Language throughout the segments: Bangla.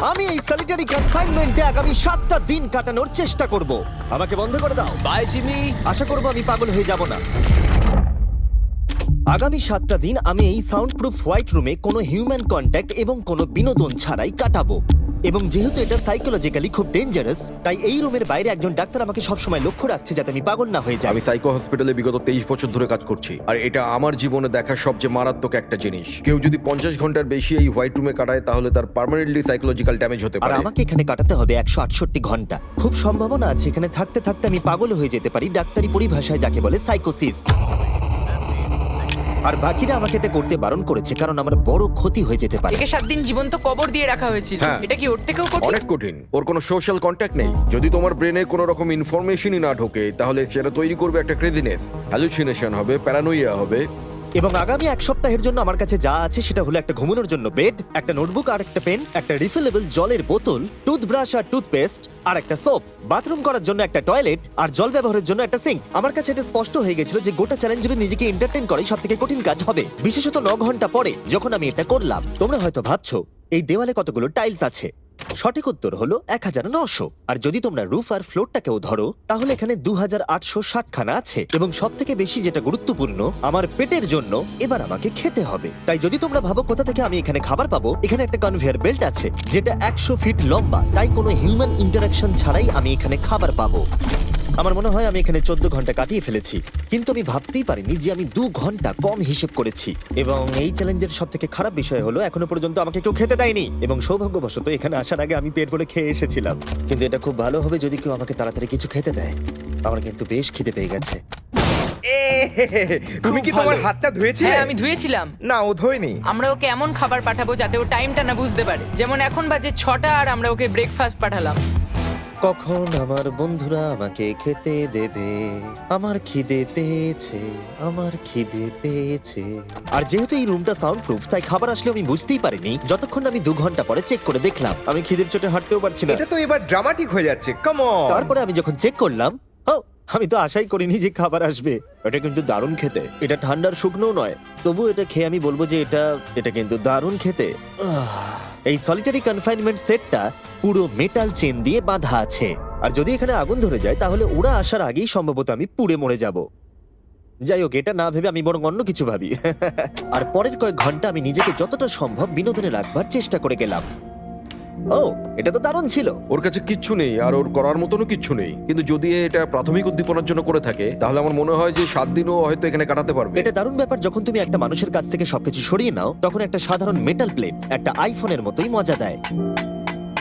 আমি এই সলিটারি কনফাইনমেন্টে আগামী 7টা দিন কাটানোর চেষ্টা করব। আমাকে বন্ধ করে দাও। Bye Jimmy. আশা করব আমি পাগল হয়ে যাব না। আগামী 7টা দিন আমি এই সাউন্ড প্রুফ হোয়াইট রুমে কোনো হিউম্যান কন্ট্যাক্ট এবং কোনো বিনোদন ছাড়াই কাটাবো। এবং যেহেতু এটা সাইকোলজিক্যালি খুব ডেঞ্জারাস, তাই এই রুমের বাইরে একজন ডাক্তার আমাকে সবসময় লক্ষ্য রাখছে যাতে আমি পাগল না হয়ে যাই। আমি সাইকো হসপিটালে বিগত 23 বছর ধরে কাজ করছি, আর এটা আমার জীবনে দেখা সবচেয়ে মারাত্মক একটা জিনিস। কেউ যদি 50 ঘন্টার বেশি এই হোয়াইট রুমে কাটায় তাহলে তার পার্মানেন্টলি সাইকোলজিক্যাল ড্যামেজ হতে আর পারে। আমাকে এখানে কাটাতে হবে 168 ঘন্টা। খুব সম্ভাবনা আছে এখানে থাকতে থাকতে আমি পাগল হয়ে যেতে পারি, ডাক্তারি পরিভাষায় যাকে বলে সাইকোসিস। আর বাকিরা আমাকে এটা করতে বারণ করেছে কারণ আমার বড় ক্ষতি হয়ে যেতে পারে। একে 7 দিন জীবন্ত কবর দিয়ে রাখা হয়েছিল। হ্যাঁ। এটা কি ওর থেকেও কঠিন? অনেক কঠিন। ওর কোনো সোশ্যাল কন্ট্যাক্ট নেই। যদি তোমার ব্রেনে কোনো রকম ইনফরমেশনই না ঢোকে তাহলে সেটা তৈরি করবে একটা ক্রেজিনেস, হ্যালুসিনেশন হবে, প্যারানোইয়া হবে। এবং আগামী 1 সপ্তাহের জন্য আমার কাছে যা আছে সেটা হলো একটা ঘুমানোর জন্য বেড, একটা নোটবুক আর একটা পেন, একটা রিফিলেবল জলের বোতল, টুথব্রাশ আর টুথপেস্ট আর একটা সোপ, বাথরুম করার জন্য একটা টয়লেট আর জল ব্যবহারের জন্য একটা সিঙ্ক। আমার কাছে এটা স্পষ্ট হয়ে গেছিল যে গোটা চ্যালেঞ্জ জুড়ে নিজেকে এন্টারটেইন করাই সবথেকে কঠিন কাজ হবে, বিশেষত 9 ঘন্টা পরে যখন আমি এটা করলাম। তোমরা হয়তো ভাবছো এই দেওয়ালে কতগুলো টাইলস আছে। সঠিক উত্তর হলো 1900। আর যদি তোমরা রুফ আর ফ্লোরটাকেও ধরো তাহলে এখানে 2860 খানা আছে। এবং সব থেকে বেশি যেটা গুরুত্বপূর্ণ, আমার পেটের জন্য এবার আমাকে খেতে হবে। তাই যদি তোমরা ভাবো কোথা থেকে আমি এখানে খাবার পাবো, এখানে একটা কনভেয়ার বেল্ট আছে যেটা 100 ফিট লম্বা, তাই কোনো হিউম্যান ইন্টারাকশন ছাড়াই আমি এখানে খাবার পাবো। আমার মনে হয় আমি এখানে 14 ঘন্টা কাটিয়ে ফেলেছি, কিন্তু আমি ভাবতেই পারিনি যে আমি 2 ঘন্টা কম হিসেব করেছি। এবং এই চ্যালেঞ্জের সব থেকে খারাপ বিষয় হলো এখনো পর্যন্ত আমাকে কেউ খেতে দেয়নি। এবং সৌভাগ্যবশত এখানে আসার আগে আমি পেট ভরে খেয়ে এসেছিলাম। কিন্তু এটা খুব ভালো হবে যদি কেউ আমাকে তাড়াতাড়ি কিছু খেতে দেয়। আমার কিন্তু বেশ খিদে পেয়ে গেছে। তুমি কি তোমার হাতটা ধুয়েছিলে? হ্যাঁ, আমি ধুয়েছিলাম। না, ও ধোয়নি। আমরা ওকে এমন খাবার পাঠাবো যাতে ও টাইমটা না বুঝতে পারে। যেমন এখন বাজে 6টা আর আমরা ওকে ব্রেকফাস্ট পাঠালাম। কখন আমার বন্ধুরা আমাকে খেতে দেবে? আমার খিদে পেয়েছে, আমার খিদে পেয়েছে। আর যেহেতু এই রুমটা সাউন্ড প্রুফ, তাই খাবার আসলে আমি বুঝতেই পারিনি যতক্ষণ আমি 2 ঘন্টা পরে চেক করে দেখলাম। আমি খিদের চোটে হাঁটতেও পারছি না। এটা তো এবার ড্রামাটিক হয়ে যাচ্ছে। Come on. তারপরে আমি যখন চেক করলাম, আমি তো আশাই করিনি যে খাবার আসবে। এটা কিন্তু দারুণ খেতে। এটা ঠান্ডার শুকনো নয়, তবু এটা খেয়ে আমি বলবো যে এটা কিন্তু দারুণ খেতে। এই সলিটারি কনফাইনমেন্ট সেটটা পুরো মেটাল চেন দিয়ে বাঁধা আছে, আর যদি এখানে আগুন ধরে যায় তাহলে ওরা আসার আগেই সম্ভবত আমি পুড়ে মরে যাব। যাই হোক, এটা না ভেবে আমি বরং অন্য কিছু ভাবি। আর পরের কয়েক ঘন্টা আমি নিজেকে যতটা সম্ভব বিনোদনে রাখবার চেষ্টা করে গেলাম। এটা তো দারুণ ছিল। ওর কাছে কিচ্ছু নেই আর ওর করার মতনও কিচ্ছু নেই, কিন্তু যদি এটা প্রাথমিক উদ্দীপনার জন্য করে থাকে তাহলে আমার মনে হয় যে 7 দিনও হয়তো এখানে কাটাতে পারবে। এটা দারুণ ব্যাপার, যখন তুমি একটা মানুষের কাছ থেকে সবকিছু সরিয়ে নাও তখন একটা সাধারণ মেটাল প্লেট একটা আইফোনের মতোই মজা দেয়।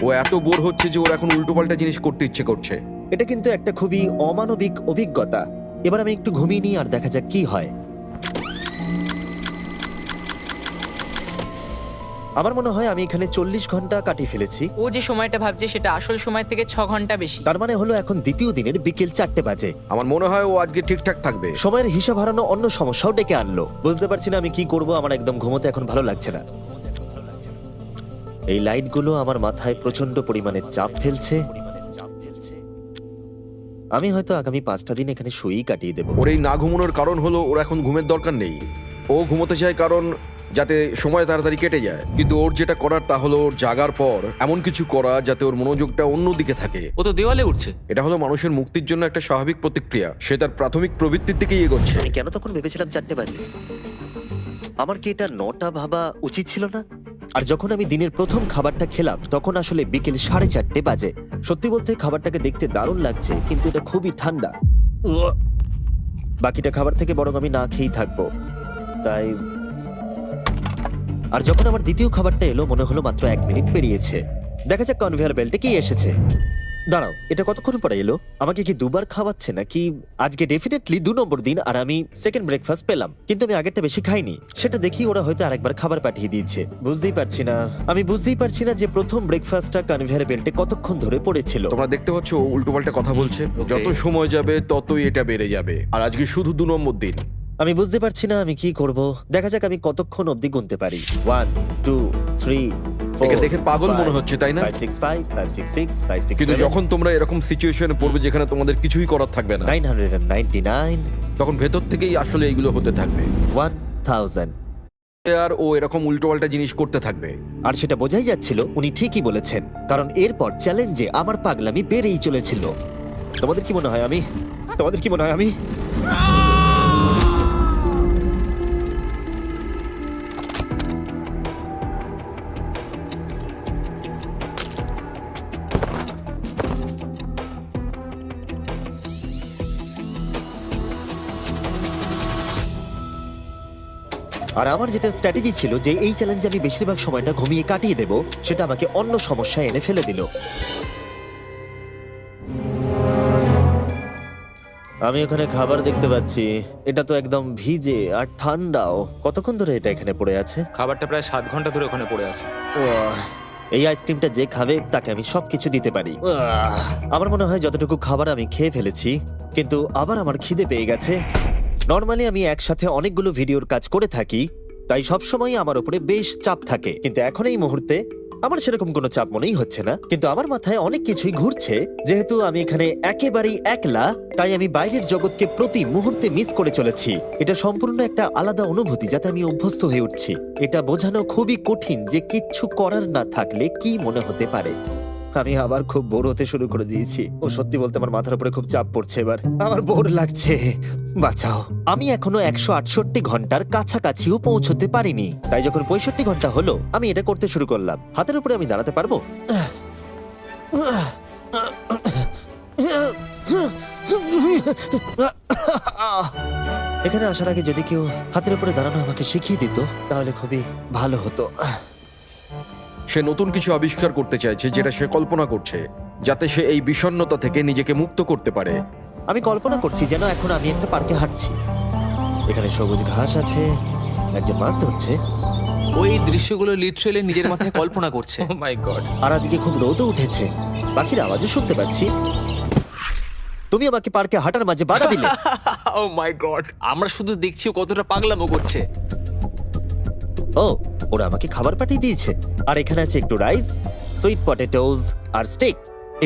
ও এত বোর হচ্ছে যে ওর এখন উল্টোপাল্টা জিনিস করতে ইচ্ছে করছে। এটা কিন্তু একটা খুবই অমানবিক অভিজ্ঞতা। এবার আমি একটু ঘুমিয়ে নিই আর দেখা যাক কি হয়। আমার মনে হয় আমি এখানে 40 ঘন্টা কাটিয়ে ফেলেছি। ও যে সময়টা ভাবছে সেটা আসল সময় থেকে 6 ঘন্টা বেশি। তার মানে হলো এখন দ্বিতীয় দিনের বিকেল 4টে বাজে। আমার মনে হয় ও আজকে ঠিকঠাক থাকবে। সময়ের হিসাব হারানো অন্য সমস্যাও ডেকে আনলো। বুঝতে পারছি না আমি কি করব। আমার একদম ঘুমোতে এখন ভালো লাগছে না। এই লাইটগুলো আমার মাথায় প্রচন্ড পরিমাণে চাপ ফেলছে। আমি হয়তো আগামী 5টা দিন এখানে শুয়েই কাটিয়ে দেবো। ওর এই না ঘুমানোর কারণ হলো ওর এখন ঘুমের দরকার নেই। ও ঘুমোতে চায় কারণ যাতে সময় তাড়াতাড়ি কেটে যায়, কিন্তু ওর যেটা করার তা হলো ওর জাগার পর এমন কিছু করা যাতে ওর মনোযোগটা অন্যদিকে থাকে। ও তো দেওয়ালে উঠছে। এটা হলো মানুষের মুক্তির জন্য একটা স্বাভাবিক প্রতিক্রিয়া। সে তার প্রাথমিক প্রবৃত্তির দিকেই এগোচ্ছে। আমি কেন তখন ভেবেছিলাম 4টে বাজে? আমার কি এটা 9টা ভাবা উচিত ছিল না? আর যখন আমি দিনের প্রথম খাবারটা খেলাম তখন আসলে বিকেল 4:30 বাজে। সত্যি বলতে খাবারটাকে দেখতে দারুণ লাগছে, কিন্তু এটা খুবই ঠান্ডা। বাকিটা খাবার থেকে বরং আমি না খেয়েই থাকবো। তাই আর যখন আমার দ্বিতীয় খাবারটা এলো মনে হলো মাত্র 1 মিনিট পেরিয়েছে। দেখা যাক কনভেয়ার বেল্টে কি এসেছে। দাঁড়াও, এটা কতক্ষণ পরে এলো? আমাকে কি দুবার খাওয়াচ্ছে নাকি? আজকে ডেফিনেটলি 2 নম্বর দিন আর আমি সেকেন্ড ব্রেকফাস্ট পেলাম, কিন্তু আমি আগেরটা বেশি খাইনি। সেটা দেখি ওরা হয়তো আরেকবার খাবার পাঠিয়ে দিয়েছে। বুঝতেই পারছি না যে প্রথম ব্রেকফাস্টটা কনভেয়ার বেল্টে কতক্ষণ ধরে পড়েছিল। তোমরা দেখতে পাচ্ছ ও উল্টোপাল্টা কথা বলছে। যত সময় যাবে ততই এটা বেড়ে যাবে, আর আজকে শুধু 2 নম্বর দিন। আমি বুঝতে পারছি না আমি কি করব। দেখা যাক আমি কতক্ষণ অবধি গুনতে পারি। 1 2 3 একে দেখে পাগল মনে হচ্ছে, তাই না? 5 6 5 5 6 6 5 6 কিন্তু যখন তোমরা এরকম সিচুয়েশনে পড়বে যেখানে তোমাদের কিছুই করার থাকবে না, 999 তখন ভেতর থেকেই আসলে এইগুলো হতে থাকবে। 1000 আর ও এরকম উল্টোপাল্টা জিনিস করতে থাকবে। আর সেটা বোঝাই যাচ্ছিল উনি ঠিকই বলেছেন, কারণ এরপর চ্যালেঞ্জে আমার পাগলামি বেড়েই চলেছিল। তোমাদের কি মনে হয় আমি আর আমার যেটা স্ট্র্যাটেজি ছিল যে এই চ্যালেঞ্জে আমি বেশিরভাগ সময়টা ঘুমিয়ে কাটিয়ে দেব, সেটা আমাকে অন্য সমস্যায় এনে ফেলে দিল। আমি ওখানে খাবার দেখতে পাচ্ছি, এটা তো একদম ভিজে আর ঠান্ডাও। কতক্ষণ ধরে এটা এখানে পড়ে আছে? খাবারটা প্রায় 7 ঘন্টা ধরে ওখানে পড়ে আছে। উয়াহ, এই আইসক্রিমটা যে খাবে তাকে আমি সবকিছু দিতে পারি। আমার মনে হয় যতটুকু খাবার আমি খেয়ে ফেলেছি, কিন্তু আবার আমার খিদে পেয়ে গেছে। নর্মালি আমি একসাথে অনেকগুলো ভিডিওর কাজ করে থাকি, তাই সবসময় আমার উপরে বেশ চাপ থাকে, কিন্তু এখন এই মুহূর্তে আমার সেরকম কোনো চাপ মনেই হচ্ছে না। কিন্তু আমার মাথায় অনেক কিছুই ঘুরছে। যেহেতু আমি এখানে একেবারেই একলা, তাই আমি বাইরের জগৎকে প্রতি মুহূর্তে মিস করে চলেছি। এটা সম্পূর্ণ একটা আলাদা অনুভূতি, যাতে আমি অভ্যস্ত হয়ে উঠছি। এটা বোঝানো খুবই কঠিন যে কিচ্ছু করার না থাকলে কি মনে হতে পারে। আমি আবার খুব বোর হতে শুরু করে দিয়েছি। ও সত্যি বলতে আমার মাথার উপরে খুব চাপ পড়ছে এবার। আমার বোর লাগছে, বাঁচাও। আমি এখনো 168 ঘন্টার কাছাকাছিও পৌঁছতে পারিনি, তাই যখন 65 ঘন্টা হলো আমি এটা করতে শুরু করলাম। হাতের উপরে আমি দাঁড়াতে পারবো? এখানে আসার আগে যদি কেউ হাতের উপরে দাঁড়ানো আমাকে শিখিয়ে দিত তাহলে খুবই ভালো হতো। সে নতুন কিছু আবিষ্কার করতে চাইছে, যেটা সে কল্পনা করছে, যাতে সে এই বিষণ্ণতা থেকে নিজেকে মুক্ত করতে পারে। আমি কল্পনা করছি যেন এখন আমি একটা পার্কে হাঁটছি। এখানে সবুজ ঘাস আছে, একজন মাছ ধরছে, ওই দৃশ্যগুলো লিটারেলি নিজের মাথায় কল্পনা করছে। ও মাই গড। আর আজকে খুব রোদও উঠেছে। পাখির আওয়াজও শুনতে পাচ্ছি। তুমি আমাকে পার্কে হাঁটার মাঝে বাধা দিলে। ও মাই গড, আমরা শুধু দেখছি ও কতটা পাগলামো করছে। ও, ওরা আমাকে খাবার পাঠিয়ে দিয়েছে। আর এখানে আছে একটু রাইস, সুইট পটেটোজ আর স্টেক।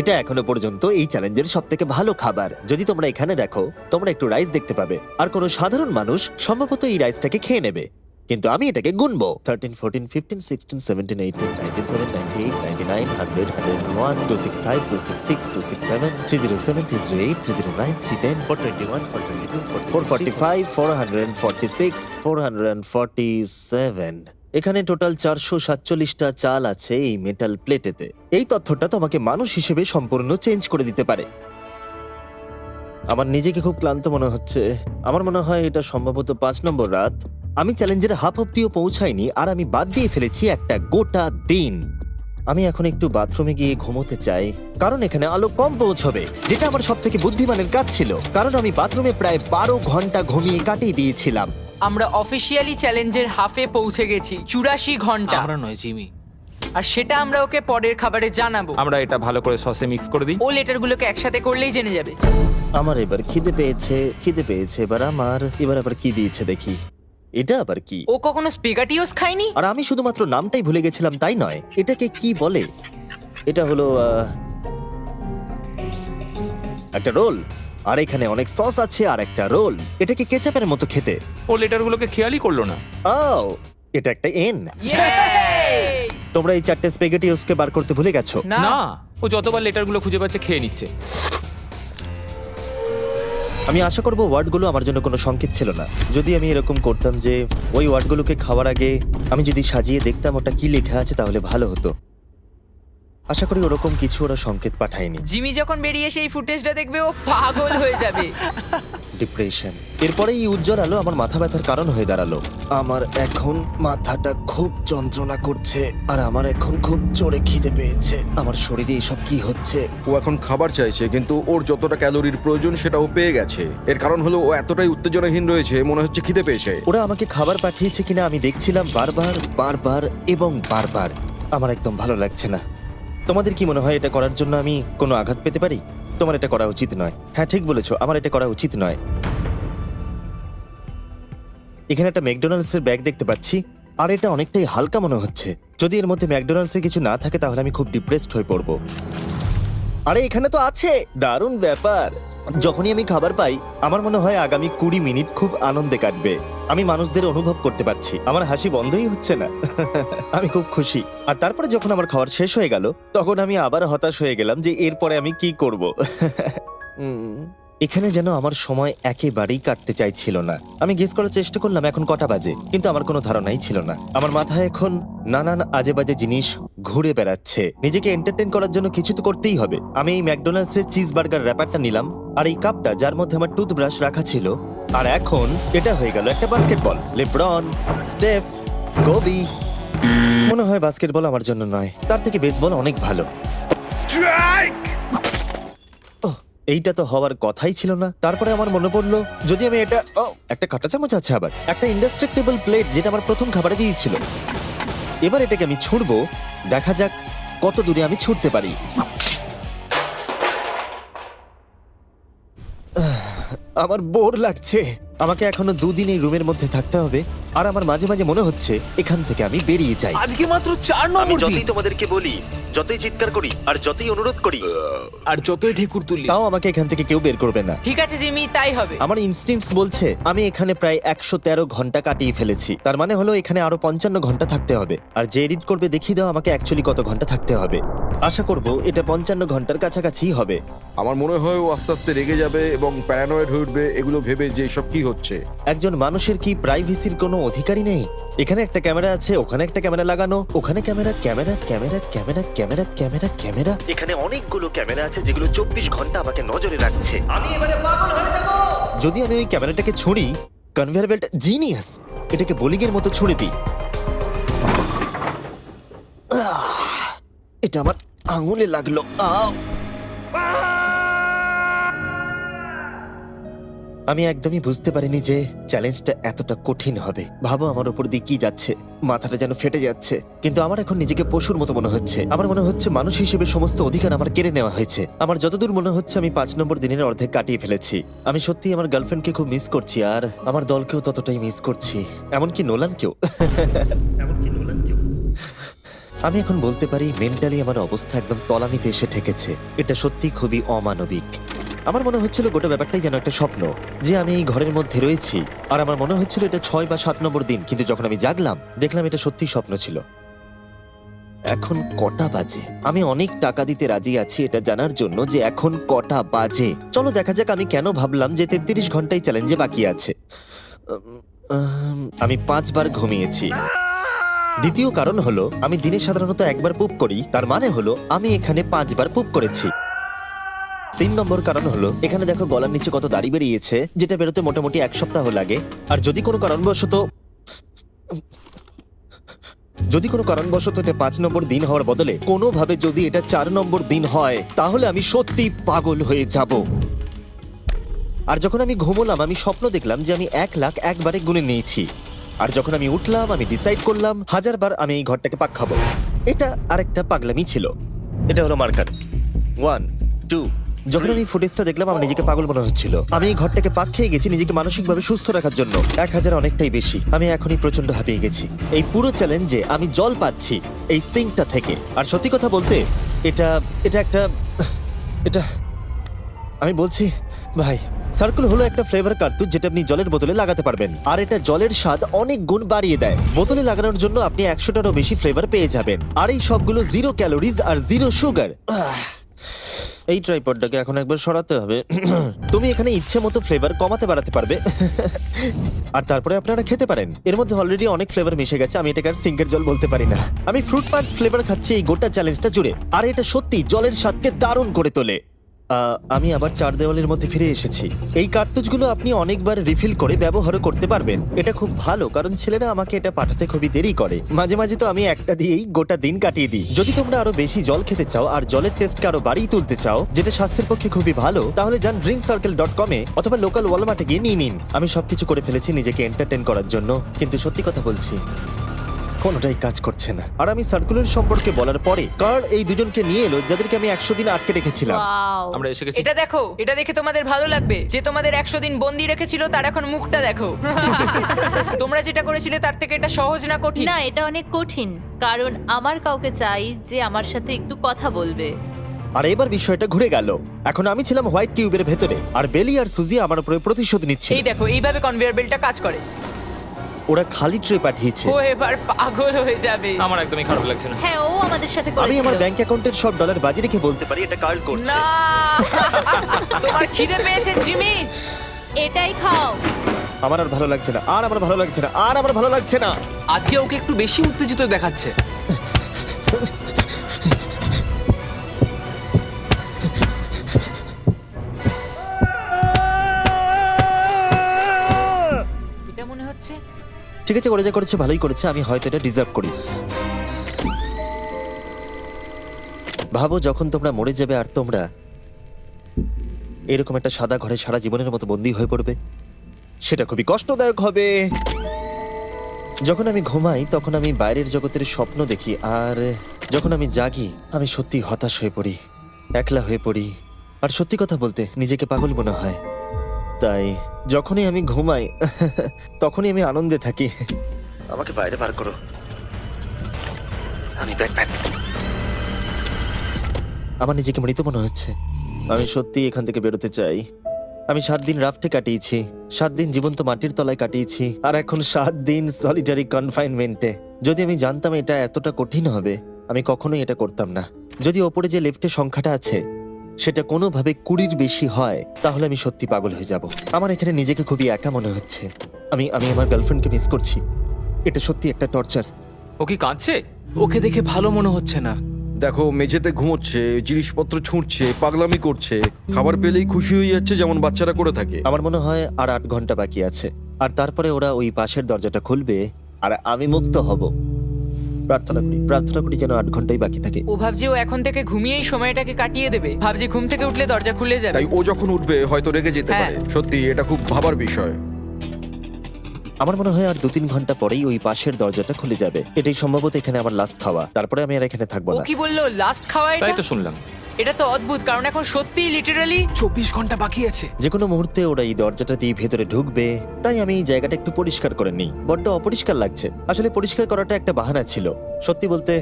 এটা এখনো পর্যন্ত এই চ্যালেঞ্জের সবথেকে ভালো খাবার। যদি তোমরা এখানে দেখো, তোমরা একটু রাইস দেখতে পাবে। আর কোনো সাধারণ মানুষ সম্ভবত এই রাইসটাকে খেয়ে নেবে, কিন্তু আমি এটাকে গুনবো। 13, 14, 15, 16, 17, 18, 97, 98, 99, 100, 101, 265, 266, 267, 307, 308, 309, 310, 421, 422, 445, 446, 447। এখানে টোটাল 447টা চাল আছে এই মেটাল প্লেটেতে। এই তথ্যটা তোমাকে মানুষ হিসেবে সম্পূর্ণ চেঞ্জ করে দিতে পারে। আমার নিজেকে খুব ক্লান্ত মনে হচ্ছে। আমার মনে হয় এটা সম্ভবত 5 নম্বর রাত। আমি চ্যালেঞ্জের হাফ অব্দিও পৌঁছাইনি, আর আমি বাদ দিয়ে ফেলেছি একটা গোটা দিন। আমি এখন একটু বাথরুমে গিয়ে ঘুমোতে চাই, কারণ এখানে আলো কম পৌঁছবে, যেটা আমার সব থেকে বুদ্ধিমানের কাজ ছিল, কারণ আমি বাথরুমে প্রায় 12 ঘন্টা ঘুমিয়ে কাটিয়ে দিয়েছিলাম। আমরা অফিসিয়ালি চ্যালেঞ্জের হাফে পৌঁছে গেছি, 84 ঘন্টা। আমরা নয় জিমি। আর সেটা আমরা ওকে পরের খাবারে জানাবো। আমরা এটা ভালো করে সসে মিক্স করে দিই। ও লেটারগুলোকে একসাথে করলেই জেনে যাবে। আমার এবার খিদে পেয়েছে এবার এবার আবার কি দিয়েছে দেখি। এটা আবার কি? ও কখনো স্পেগাটিওস খায়নি। আর আমি শুধুমাত্র নামটাই ভুলে গেছিলাম তাই নয়, এটাকে কি বলে? এটা হলো একটা রোল, আর এখানে অনেক সস আছে আর একটা রোল। এটাকে কেচাপের মতো খেতে। ও লেটারগুলোকে খেয়ালই করলো না। ও, এটা একটা এন। তোমরা এই 4টে স্পেগেটিওসকে বার করতে ভুলে গেছো। না, ও যতবার লেটারগুলো খুঁজে পাচ্ছে খেয়ে নিচ্ছে। আমি আশা করব ওয়ার্ডগুলো আমার জন্য কোনো সংকেত ছিল না। যদি আমি এরকম করতাম যে ওই ওয়ার্ডগুলোকে খাওয়ার আগে আমি যদি সাজিয়ে দেখতাম ওটা কি লেখা আছে, তাহলে ভালো হতো। আশা করি ওরকম কিছু ওরা সংকেত পাঠায়নি। জিমি যখন বেরিয়ে সেই ফুটেজটা দেখবে ও পাগল হয়ে যাবে। ডিপ্রেশন। এরপরে এই উজ্জ্বল আলো আমার মাথা ব্যথার কারণ হয়ে দাঁড়ালো। আমার এখন মাথাটা খুব যন্ত্রণা করছে, আর আমার এখন খুব জোরে খিদে পেয়েছে। আমার শরীরে এসব কি হচ্ছে? ও এখন খাবার চাইছে, কিন্তু ওর যতটা ক্যালোরির প্রয়োজন সেটাও পেয়ে গেছে। এর কারণ হলো ও এতটাই উত্তেজনাহীন রয়েছে, মনে হচ্ছে খিদে পেয়েছে। ওরা আমাকে খাবার পাঠিয়েছে কিনা আমি দেখছিলাম বারবার এবং বারবার। আমার একদম ভালো লাগছে না। তোমাদের কি মনে হয় এটা করার জন্য আমি কোনো আঘাত পেতে পারি? তোমার এটা করা উচিত নয়। হ্যাঁ, ঠিক বলেছো, আমার এটা করা উচিত নয়। এখানে একটা ম্যাকডোনাল্ডসের ব্যাগ দেখতে পাচ্ছি, আর এটা অনেকটাই হালকা মনে হচ্ছে। যদি এর মধ্যে ম্যাকডোনাল্ডসের কিছু না থাকে তাহলে আমি খুব ডিপ্রেসড হয়ে পড়বো। আরে এখানে তো আছে, দারুণ ব্যাপার। যখনই আমি খাবার পাই আমার মনে হয় আগামী 20 মিনিট খুব আনন্দে কাটবে। আমি মানুষদের অনুভব করতে পারছি, আমার হাসি বন্ধই হচ্ছে না। আমি খুব খুশি। আর তারপরে যখন আমার খাবার শেষ হয়ে গেল তখন আমি আবার হতাশ হয়ে গেলাম যে এরপরে আমি কি করব। এখানে যেন আমার সময় একেবারেই কাটতে চাইছিল না। আমি গেস করার চেষ্টা করলাম এখন কটা বাজে, কিন্তু আমার কোনো ধারণাই ছিল না। আমার মাথায় এখন নানান আজে বাজে জিনিস ঘুরে বেড়াচ্ছে। নিজেকে এন্টারটেইন করার জন্য কিছু তো করতেই হবে। আমি এই ম্যাকডোনাল্ডস এর চিজ বার্গার র্যাপারটা নিলাম, আর এই কাপটা যার মধ্যে আমার টুথব্রাশ রাখা ছিল। আর এখন এটা হয়ে গেল একটা বাস্কেটবল। LeBron, স্টেফ, Covey. মনে হয় বাস্কেটবল আমার জন্য নয়, তার থেকে বেসবল অনেক ভালো। ওহ, এইটা তো হওয়ার কথাই ছিল না। তারপরে আমার মনে পড়লো যদি আমি এটা একটা কাঁটা চামচ আছে, আবার একটা ইন্ডাস্ট্রেক্টেবল প্লেট যেটা আমার প্রথম খাবারে দিয়েছিল। এবার এটাকে আমি ছুঁড়বো, দেখা যাক কত দূরে আমি ছুটতে পারি। আমার বোর লাগছে। আমাকে এখনো 2 দিন এই রুমের মধ্যে থাকতে হবে, আর আমার মাঝে মাঝে মনে হচ্ছে এখান থেকে আমি বেরিয়ে যাই। আজকে মাত্র 4 আমি নম্বর যতই দিন তোমাদেরকে বলি, যতই চিৎকার করি, আর যতই অনুরোধ করি, আর যতই ঢেকুর তুললি তাও আমাকে এখান থেকে কেউ বের করবে না। ঠিক আছে জিমি, তাই হবে। আমার ইনস্টিংক্টস বলছে আমি এখানে প্রায় 113 ঘন্টা কাটিয়ে ফেলেছি। তার মানে হলো এখানে আরো 55 ঘন্টা থাকতে হবে। আর যে এডিট করবে দেখিয়ে দাও আমাকে অ্যাকচুয়ালি কত ঘন্টা থাকতে হবে। আশা করব এটা 55 ঘন্টার কাছাকাছি হবে। আমার মনে হয় ও আস্তে আস্তে রেগে যাবে এবং প্যারানয়েড হয়ে উঠবে এগুলো ভেবে যে সব কি হচ্ছে। একজন মানুষের কি প্রাইভেসির কোনো অধিকারই নেই? এখানে একটা ক্যামেরা আছে, ওখানে একটা ক্যামেরা লাগানো, ওখানে camera camera camera camera camera camera camera. এখানে অনেকগুলো ক্যামেরা আছে যেগুলো 24 ঘন্টা আমাকে নজরে রাখছে। আমি এবারে পাগল হয়ে যাব। যদি আমি ওই ক্যামেরাটাকে ছুঁড়ি, কনভেয়ার বেল্ট জিনিয়াস, এটাকে বোলিং এর মতো ছুঁড়ে দিই। এটা আমার আঙুলে লাগলো। আমি একদমই বুঝতে পারিনি যে চ্যালেঞ্জটা এতটা কঠিন হবে। ভাবো আমার উপর দিয়ে কি যাচ্ছে, মাথাটা যেন ফেটে যাচ্ছে। কিন্তু আমার এখন নিজেকে পশুর মতো মনে হচ্ছে। আমার মনে হচ্ছে মানুষ হিসেবে সমস্ত অধিকার আমার কেড়ে নেওয়া হয়েছে। আমার যতদূর মনে হচ্ছে আমি 5 নম্বর দিনের অর্ধেক কাটিয়ে ফেলেছি। আমি সত্যি আমার গার্লফ্রেন্ডকে খুব মিস করছি, আর আমার দলকেও ততটাই মিস করছি, এমনকি নোলানকেও। আমি এখন বলতে পারি মেন্টালি আমার অবস্থা একদম তলানিতে এসে ঠেকেছে। এটা সত্যি খুবই অমানবিক। আমার মনে হচ্ছিল গোটা ব্যাপারটাই যেন একটা স্বপ্ন, যে আমি এই ঘরের মধ্যে রয়েছি। আর আমার মনে হচ্ছিল এটা 6 বা 7 নম্বর দিন, কিন্তু যখন আমি জাগলাম দেখলাম এটা সত্যি স্বপ্ন ছিল। এখন কটা বাজে? আমি অনেক টাকা দিতে রাজি আছি এটা জানার জন্য যে এখন কটা বাজে। চলো দেখা যাক আমি কেন ভাবলাম যে 33 ঘন্টাই চ্যালেঞ্জে বাকি আছে। আমি 5 বার ঘুমিয়েছি। দ্বিতীয় কারণ হলো আমি দিনে সাধারণত একবার পুপ করি, তার মানে হলো আমি এখানে 5 বার পুপ করেছি। 3 নম্বর কারণ হলো এখানে দেখো গলার নিচে কত দাড়ি বেরিয়েছে, যেটা বেরোতে মোটামুটি 1 সপ্তাহ লাগে। আর যদি কোনো কারণবশত এটা 5 নম্বর দিন হওয়ার বদলে কোনোভাবে যদি এটা 4 নম্বর দিন হয়, তাহলে আমি সত্যি পাগল হয়ে যাব। আর যখন আমি ঘুমোলাম আমি স্বপ্ন দেখলাম যে আমি 1 লাখ একবারে গুনে নিয়েছি। আর যখন আমি উঠলাম আমি ডিসাইড করলাম 1000 বার আমি এই ঘরটাকে পাক খাবো। এটা আরেকটা পাগলামি ছিল। এটা হলো মার্কার 1 2। যখন আমি ফুটেজটা দেখলাম আমার নিজেকে পাগল মনে হচ্ছিল। আমি এই ঘরটাকে পাক খেয়ে গেছি নিজেকে মানসিকভাবে সুস্থ রাখার জন্য। 1000 অনেকটাই বেশি। আমি এখনই প্রচন্ড হাঁপিয়ে গেছি। এই পুরো চ্যালেঞ্জে আমি জল পাচ্ছি এই সিঙ্কটা থেকে। আর সত্যি কথা বলতে এটা আমি বলছি ভাই, সার্কেল হলো একটা ফ্লেভার কার্তুজ যেটা আপনি জলের বোতলে লাগাতে পারবেন। আর এটা জলের স্বাদ অনেক গুণ বাড়িয়ে দেয়। বোতলে লাগানোর জন্য আপনি 100টারও বেশি ফ্লেভার পেয়ে যাবেন। আর এই সবগুলো 0 ক্যালোরিজ আর 0 সুগার। এই ট্রাইপডটাকে এখন একবার সরাতে হবে। তুমি এখানে ইচ্ছে মতো ফ্লেভার কমাতে বাড়াতে পারবে, আর তারপরে আপনারা খেতে পারেন। এর মধ্যে অলরেডি অনেক ফ্লেভার মিশে গেছে, আমি এটাকে আর সিঙ্কের জল বলতে পারি না। আমি ফ্রুট পাঞ্চ ফ্লেভার খাচ্ছি এই গোটা চ্যালেঞ্জটা জুড়ে, আর এটা সত্যি জলের স্বাদকে দারুণ করে তোলে। আমি আবার 4 দেওয়ালের মধ্যে ফিরে এসেছি। এই কার্তুজগুলো আপনি অনেকবার রিফিল করে ব্যবহার করতে পারবেন। এটা খুব ভালো, কারণ ছেলেরা আমাকে এটা পাঠাতে খুবই দেরি করে। মাঝে মাঝে তো আমি একটা দিয়েই গোটা দিন কাটিয়ে দিই। যদি তোমরা আরো বেশি জল খেতে চাও আর জলের টেস্টকে আরো বাড়িয়ে তুলতে চাও, যেটা স্বাস্থ্যের পক্ষে খুবই ভালো, তাহলে যান drinkcircle.com এ অথবা লোকাল ওয়ালমার্টে গিয়ে নিয়ে নিন। আমি সবকিছু করে ফেলেছি নিজেকে এন্টারটেইন করার জন্য, কিন্তু সত্যি কথা বলছি কোনোটাই কাজ করছে না। আর আমি সার্কুলার সম্পর্কে বলার পরে কার্ল এই দুজনকে নিয়ে এলো যাদেরকে আমি 100 দিন আটকে রেখেছিলাম। ওয়াও আমরা এসে গেছি। এটা দেখো, এটা দেখে তোমাদের ভালো লাগবে। যে তোমাদের 100 দিন বন্দি রেখেছিল তার এখন মুখটা দেখো। তোমরা যেটা করেছিলে তার থেকে এটা সহজ না কঠিন? না, এটা অনেক কঠিন, কারণ আমার কাউকে চাই যে আমার সাথে একটু কথা বলবে। আর এবার বিষয়টা ঘুরে গেল। এখন আমি ছিলাম হোয়াইট কিউবের ভেতরে, আর বেলি আর সুজি আমার উপরে প্রতিশোধ নিচ্ছে। এই দেখো এইভাবে কনভেয়ার বেল্টটা কাজ করে। ওরা খালি ট্রে পাঠিয়েছে। ও এবার পাগল হয়ে যাবে। আমার একদমই খারাপ লাগছে না। হ্যাঁ ও আমাদের সাথে আমি করেছিল। আমার ব্যাংক অ্যাকাউন্টের সব ডলার বাজি রেখে বলতে পারি এটা কার্ল করছে। না তোমার খিদে পেয়েছে জিমি? এটাই খাও। আমার আর ভালো লাগছে না, আর আমার ভালো লাগছে না, আর আমার ভালো লাগছে না। আজকে ওকে একটু বেশি উত্তেজিত দেখাচ্ছে। এটা মনে হচ্ছে ঠিক আছে, ওরা যা করেছে ভালোই করেছে, আমি হয়তো এটা ডিজার্ভ করি। ভাবো যখন তোমরা মরে যাবে আর তোমরা এরকম একটা সাদা ঘরে সারা জীবনের মতো বন্দী হয়ে পড়বে, সেটা খুবই কষ্টদায়ক হবে। যখন আমি ঘুমাই তখন আমি বাইরের জগতের স্বপ্ন দেখি, আর যখন আমি জাগি আমি সত্যি হতাশ হয়ে পড়ি, একলা হয়ে পড়ি, আর সত্যি কথা বলতে নিজেকে পাগল মনে হয়। তাই যখনই আমি ঘুমাই তখনই আমি আনন্দে থাকি। আমাকে বাইরে বার করো, আমি ব্যাকপ্যাক। আমার নিজেকে মৃত মনে হচ্ছে। আমি সত্যি এখান থেকে বেরোতে চাই। আমি 7 দিন রাফটে কাটিয়েছি, 7 দিন জীবন্ত মাটির তলায় কাটিয়েছি, আর এখন 7 দিন সলিটারি কনফাইনমেন্টে। যদি আমি জানতাম এটা এতটা কঠিন হবে আমি কখনোই এটা করতাম না। যদি ওপরে যে লেফটে সংখ্যাটা আছে সেটা কোনোভাবে 20-র বেশি হয় তাহলে আমি সত্যি পাগল হয়ে যাব। আমার এখানে নিজেকে খুবই একা মনে হচ্ছে। আমি আমার গার্লফ্রেন্ডকে মিস করছি। এটা সত্যি একটা টর্চার। ও কি কাঁদছে? ওকে দেখে ভালো মনে হচ্ছে না। দেখো মেঝেতে ঘুমোচ্ছে, জিনিসপত্র ছুঁড়ছে, পাগলামি করছে, খাবার পেলেই খুশি হয়ে যাচ্ছে যেমন বাচ্চারা করে থাকে। আমার মনে হয় আর 8 ঘন্টা বাকি আছে, আর তারপরে ওরা ওই পাশের দরজাটা খুলবে আর আমি মুক্ত হব। প্রার্থনা করি যেন 8 ঘন্টাই বাকি থাকে। ও ভাবছে ও এখন থেকে ঘুমিয়েই সময়টাকে কাটিয়ে দেবে। ভাবছি ঘুম থেকে উঠলে দরজা খুলে যাবে। তাই ও যখন উঠবে হয়তো রেগে যেতে হ্যাঁ। পারে। সত্যি এটা খুব ভাবার বিষয়। আমার মনে হয় আর 2-3 ঘন্টা পরেই ওই পাশের দরজাটা খুলে যাবে। এটাই সম্ভবত এখানে আমার লাস্ট খাওয়া, তারপরে আমি আর এখানে থাকবো ও না। কি বললো লাস্ট খাওয়া? তাই এটা তো শুনলাম। এটা তো অদ্ভুত, কারণ এখন সত্যিই লিটারালি 24 ঘন্টা বাকি আছে। যে কোনো মুহূর্তে ওরা এই দরজাটা দিয়ে ভেতরে ঢুকবে, তাই আমি এই জায়গাটা একটু পরিষ্কার করে নিই। বড্ড অপরিষ্কার লাগছে। আসলে পরিষ্কার করাটা একটা বাহানা ছিল। সত্যি বলতে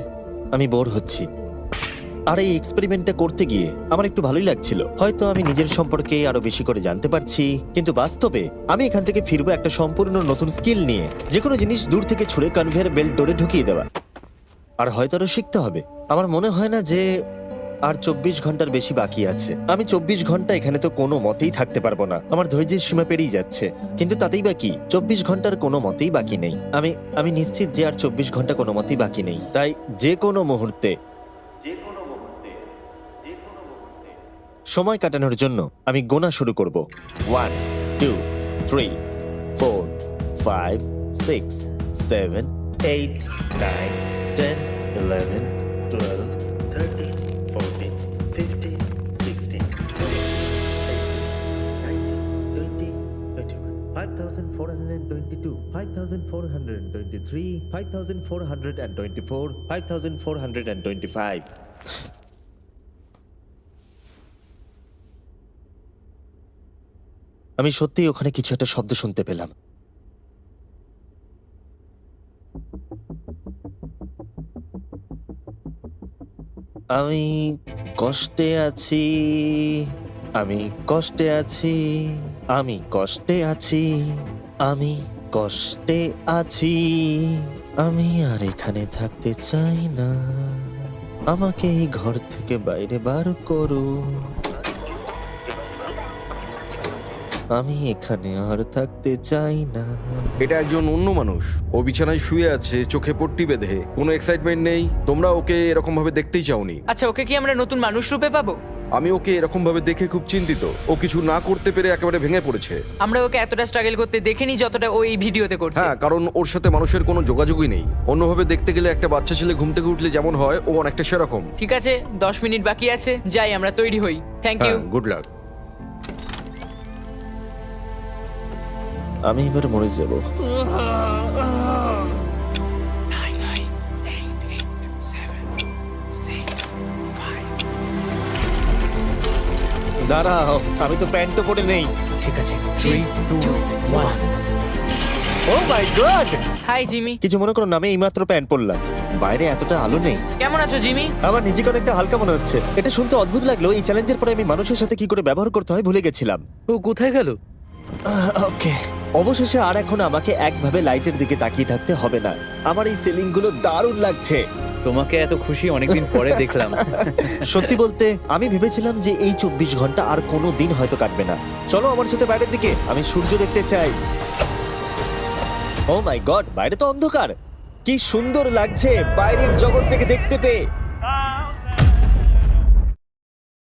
আমি বোর হচ্ছি। আর এই এক্সপেরিমেন্টটা করতে গিয়ে আমার একটু ভালোই লাগছিল। হয়তো আমি নিজের সম্পর্কে আরো বেশি করে জানতে পারছি, কিন্তু বাস্তবে আমি এখান থেকে ফিরবো একটা সম্পূর্ণ নতুন স্কিল নিয়ে। যে কোনো জিনিস দূর থেকে ছুঁড়ে কনভেয়ার বেল্ট ডোরে ঢুকিয়ে দেওয়া। আর হয়তো আরো শিখতে হবে। আমার মনে হয় না যে আর 24 ঘন্টার বেশি বাকি আছে। আমি 24 ঘন্টা এখানে তো কোনো মতেই থাকতে পারবো না। আমার ধৈর্যের সীমা পেরিয়ে যাচ্ছে। কিন্তু তাতেই বাকি 24 ঘন্টার কোনো মতেই বাকি নেই। আমি নিশ্চিত যে আর 24 ঘন্টা কোনো মতেই বাকি নেই। তাই যে কোনো মুহূর্তে সময় কাটানোর জন্য আমি গোনা শুরু করব। 1 2 3 4 5 6 7 8 9 10 11 12 13 14 15 16 5,422 5,423 5,424 5,425 আমি সত্যিই ওখানে কিছু একটা শব্দ শুনতে পেলাম। আমি কষ্টে আছি, আমি কষ্টে আছি, আমি কষ্টে আছি, আমি কষ্টে আছি, আমি আর এখানে থাকতে চাই না, আমাকে এই ঘর থেকে বাইরে বার করো, আমি এখানে আর থাকতে চাই না। এটা একজন অন্য মানুষ। ও বিছানায় শুয়ে আছে, চোখে পট্টি বেঁধে, কোনো এক্সাইটমেন্ট নেই। তোমরা ওকে এরকম ভাবে দেখতেই চাওনি। আচ্ছা ওকে কি আমরা নতুন মানুষ রূপে পাবো? আমি ওকে এরকম ভাবে দেখে খুব চিন্তিত। ও কিছু না করতে পেরে একেবারে ভেঙে পড়েছে। আমরা ওকে এতটা স্ট্রাগল করতে দেখিনি যতটা ও এই ভিডিওতে করছে। হ্যাঁ, কারণ ওর সাথে মানুষের কোনো যোগাযোগই নেই। অন্যভাবে দেখতে গেলে একটা বাচ্চা ছেলে ঘুম থেকে উঠলে যেমন হয়, ও অনেকটা সেরকম। ঠিক আছে 10 মিনিট বাকি আছে, যাই আমরা তৈরি হই। Thank you. হ্যাঁ, গুড লাক। আমি এবার মরে যাব। দাঁড়াও, আমি তো প্যান্টও পরে নেই। ঠিক আছে 3 2 1 ও মাই গড! Hi Jimmy. কিছু মনে করো না, আমি এইমাত্র প্যান্ট পরলাম। বাইরে এতটা আলো নেই। কেমন আছো জিমি? আমার নিজেকে অনেকটা হালকা মনে হচ্ছে। এটা শুনতে অদ্ভুত লাগলো, এই চ্যালেঞ্জের পরে আমি মানুষের সাথে কি করে ব্যবহার করতে হয় ভুলে গেছিলাম। ও কোথায় গেল? ওকে, অবশেষে আর এখন আমাকে একভাবে লাইটের দিকে তাকিয়ে থাকতে হবে না। আমার এই সিলিং গুলো দারুণ লাগছে। তোমাকে এত খুশি অনেকদিন পরে দেখলাম। সত্যি বলতে আমি ভেবেছিলাম যে এই 24 ঘন্টা আর কোনো দিন হয়তো কাটবে না। চলো আমার সাথে বাইরের দিকে, আমি সূর্য দেখতে চাই। ও মাই গড, বাইরে তো অন্ধকার। কি সুন্দর লাগছে বাইরের জগৎ থেকে দেখতে পেয়ে।